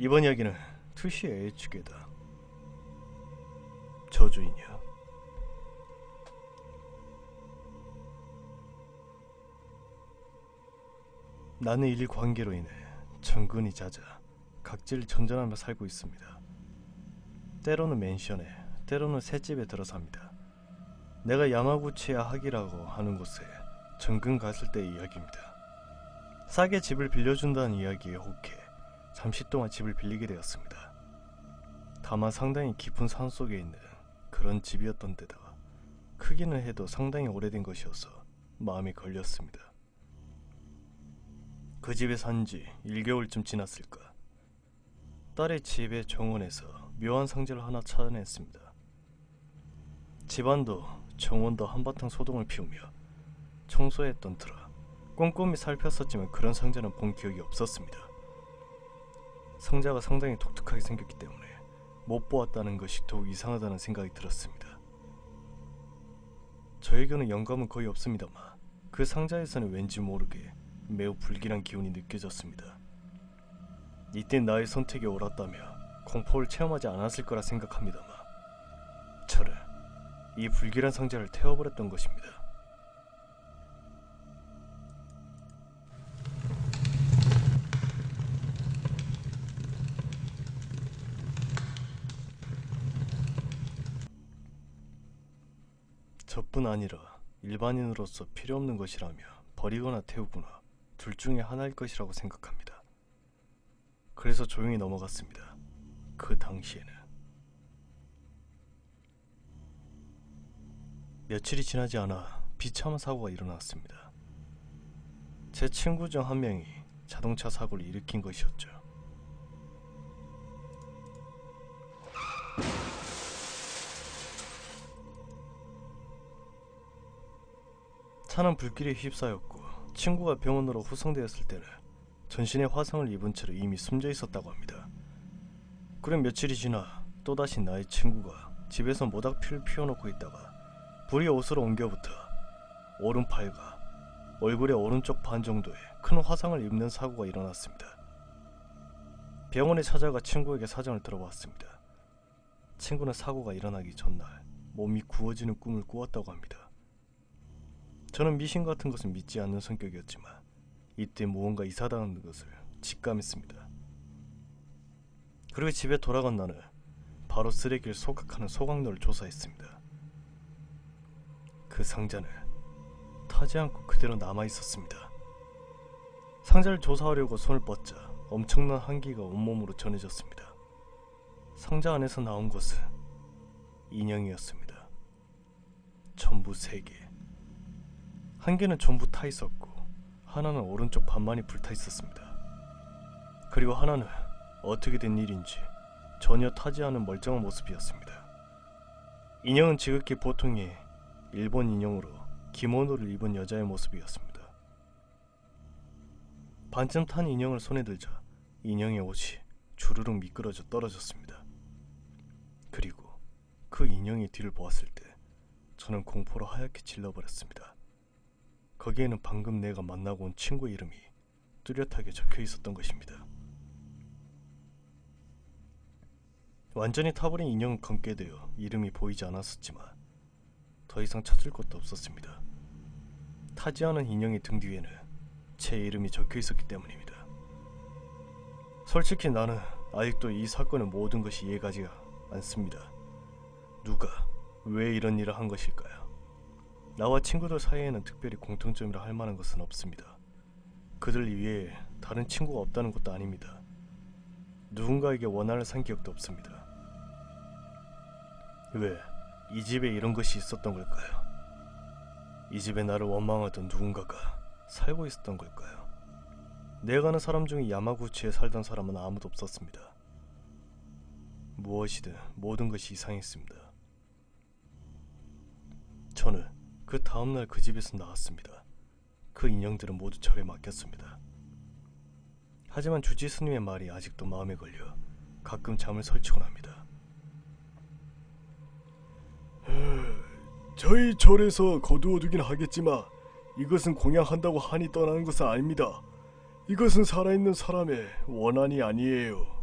이번 이야기는 투시의 애축이다. 저주인이야. 나는 일 관계로 인해 정근이 잦아 각지를 전전하며 살고 있습니다. 때로는 맨션에, 때로는 셋집에 들어 삽니다. 내가 야마구치야 하기라고 하는 곳에 정근 갔을 때의 이야기입니다. 싸게 집을 빌려준다는 이야기에 혹해 잠시 동안 집을 빌리게 되었습니다. 다만 상당히 깊은 산속에 있는 그런 집이었던 데다가 크기는 해도 상당히 오래된 것이어서 마음에 걸렸습니다. 그 집에 산 지 1개월쯤 지났을까. 딸의 집의 정원에서 묘한 상자를 하나 찾아냈습니다. 집안도 정원도 한바탕 소동을 피우며 청소했던 터라 꼼꼼히 살폈었지만 그런 상자는 본 기억이 없었습니다. 상자가 상당히 독특하게 생겼기 때문에 못 보았다는 것이 더욱 이상하다는 생각이 들었습니다. 저에게는 영감은 거의 없습니다만 그 상자에서는 왠지 모르게 매우 불길한 기운이 느껴졌습니다. 이때 나의 선택이 옳았다며 공포를 체험하지 않았을 거라 생각합니다만 저는 이 불길한 상자를 태워버렸던 것입니다. 저뿐 아니라 일반인으로서 필요없는 것이라며 버리거나 태우거나 둘 중에 하나일 것이라고 생각합니다. 그래서 조용히 넘어갔습니다. 그 당시에는. 며칠이 지나지 않아 비참한 사고가 일어났습니다. 제 친구 중 한 명이 자동차 사고를 일으킨 것이었죠. 차는 불길에 휩싸였고 친구가 병원으로 후송되었을 때는 전신에 화상을 입은 채로 이미 숨져 있었다고 합니다. 그럼 며칠이 지나 또다시 나의 친구가 집에서 모닥불을 피워놓고 있다가 불이 옷으로 옮겨붙어 오른팔과 얼굴의 오른쪽 반 정도에 큰 화상을 입는 사고가 일어났습니다. 병원에 찾아가 친구에게 사정을 들어봤습니다. 친구는 사고가 일어나기 전날 몸이 구워지는 꿈을 꾸었다고 합니다. 저는 미신 같은 것은 믿지 않는 성격이었지만 이때 무언가 이상하다는 것을 직감했습니다. 그리고 집에 돌아간 나는 바로 쓰레기를 소각하는 소각로를 조사했습니다. 그 상자는 타지 않고 그대로 남아있었습니다. 상자를 조사하려고 손을 뻗자 엄청난 한기가 온몸으로 전해졌습니다. 상자 안에서 나온 것은 인형이었습니다. 전부 3개. 한 개는 전부 타 있었고 하나는 오른쪽 반만이 불타 있었습니다. 그리고 하나는 어떻게 된 일인지 전혀 타지 않은 멀쩡한 모습이었습니다. 인형은 지극히 보통의 일본 인형으로 기모노를 입은 여자의 모습이었습니다. 반쯤 탄 인형을 손에 들자 인형의 옷이 주르륵 미끄러져 떨어졌습니다. 그리고 그 인형의 뒤를 보았을 때 저는 공포로 하얗게 질러버렸습니다. 거기에는 방금 내가 만나고 온 친구의 이름이 뚜렷하게 적혀 있었던 것입니다. 완전히 타버린 인형은 검게 되어 이름이 보이지 않았었지만 더 이상 찾을 것도 없었습니다. 타지 않은 인형의 등 뒤에는 제 이름이 적혀 있었기 때문입니다. 솔직히 나는 아직도 이 사건의 모든 것이 이해가지 않습니다. 누가 왜 이런 일을 한 것일까요? 나와 친구들 사이에는 특별히 공통점이라 할 만한 것은 없습니다. 그들 이외에 다른 친구가 없다는 것도 아닙니다. 누군가에게 원한을 산 기억도 없습니다. 왜 이 집에 이런 것이 있었던 걸까요? 이 집에 나를 원망하던 누군가가 살고 있었던 걸까요? 내가 아는 사람 중에 야마구치에 살던 사람은 아무도 없었습니다. 무엇이든 모든 것이 이상했습니다. 저는 그 다음날 그 집에서 나왔습니다. 그 인형들은 모두 저에 맡겼습니다. 하지만 주지 스님의 말이 아직도 마음에 걸려 가끔 잠을 설치곤 합니다. 저희 절에서 거두어두긴 하겠지만 이것은 공양한다고 한이 떠나는 것은 아닙니다. 이것은 살아있는 사람의 원한이 아니에요.